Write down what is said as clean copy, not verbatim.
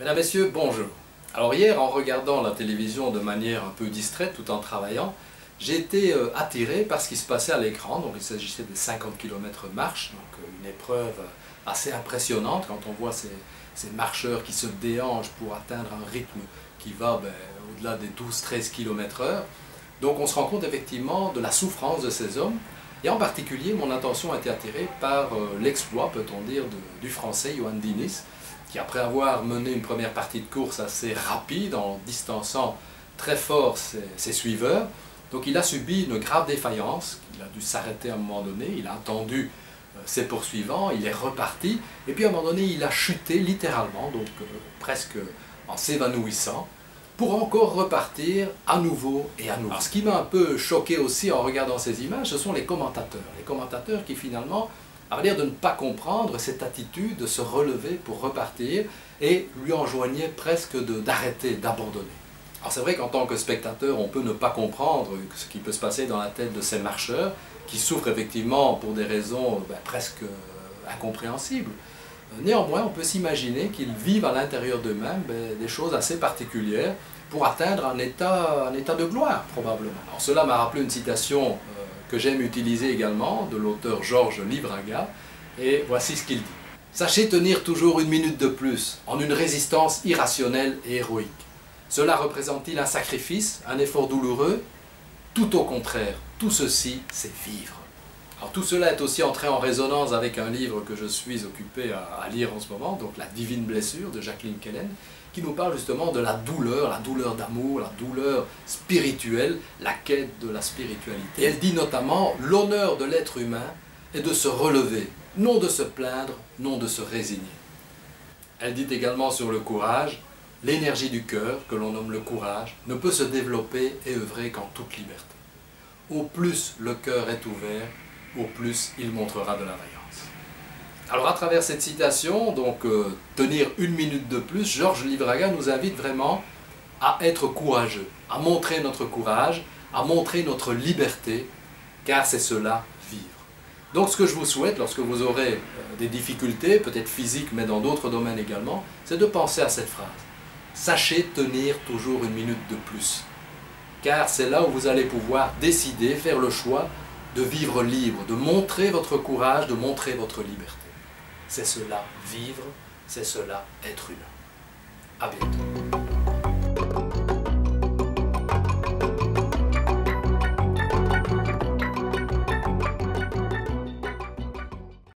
Mesdames, Messieurs, bonjour. Alors hier, en regardant la télévision de manière un peu distraite tout en travaillant, j'ai été attiré par ce qui se passait à l'écran. Donc il s'agissait des 50 km marche, donc une épreuve assez impressionnante quand on voit ces marcheurs qui se déhangent pour atteindre un rythme qui va au-delà des 12-13 km/h. Donc on se rend compte effectivement de la souffrance de ces hommes. Et en particulier, mon attention a été attirée par l'exploit, peut-on dire, du Français Johan Diniz, qui après avoir mené une première partie de course assez rapide, en distançant très fort ses suiveurs, donc il a subi une grave défaillance, il a dû s'arrêter à un moment donné, il a attendu ses poursuivants, il est reparti, et puis à un moment donné il a chuté littéralement, donc presque en s'évanouissant, pour encore repartir à nouveau et à nouveau. Alors, ce qui m'a un peu choqué aussi en regardant ces images, ce sont les commentateurs qui finalement avaient l'air de ne pas comprendre cette attitude de se relever pour repartir et lui enjoignaient presque d'arrêter, d'abandonner. Alors c'est vrai qu'en tant que spectateur, on peut ne pas comprendre ce qui peut se passer dans la tête de ces marcheurs qui souffrent effectivement pour des raisons presque incompréhensibles. Néanmoins, on peut s'imaginer qu'ils vivent à l'intérieur d'eux-mêmes des choses assez particulières pour atteindre un état de gloire, probablement. Alors, cela m'a rappelé une citation que j'aime utiliser également, de l'auteur Georges Livraga, et voici ce qu'il dit. « Sachez tenir toujours une minute de plus, en une résistance irrationnelle et héroïque. Cela représente-t-il un sacrifice, un effort douloureux? Tout au contraire, tout ceci, c'est vivre. » Alors tout cela est aussi entré en résonance avec un livre que je suis occupé à lire en ce moment, donc La Divine Blessure de Jacqueline Kellen, qui nous parle justement de la douleur d'amour, la douleur spirituelle, la quête de la spiritualité. Et elle dit notamment, l'honneur de l'être humain est de se relever, non de se plaindre, non de se résigner. Elle dit également sur le courage, l'énergie du cœur, que l'on nomme le courage, ne peut se développer et œuvrer qu'en toute liberté. Au plus le cœur est ouvert, au plus il montrera de la vaillance. Alors à travers cette citation, donc tenir une minute de plus, Georges Livraga nous invite vraiment à être courageux, à montrer notre courage, à montrer notre liberté, car c'est cela, vivre. Donc ce que je vous souhaite lorsque vous aurez des difficultés, peut-être physiques, mais dans d'autres domaines également, c'est de penser à cette phrase. Sachez tenir toujours une minute de plus, car c'est là où vous allez pouvoir décider, faire le choix de vivre libre, de montrer votre courage, de montrer votre liberté. C'est cela, vivre, c'est cela, être humain. À bientôt.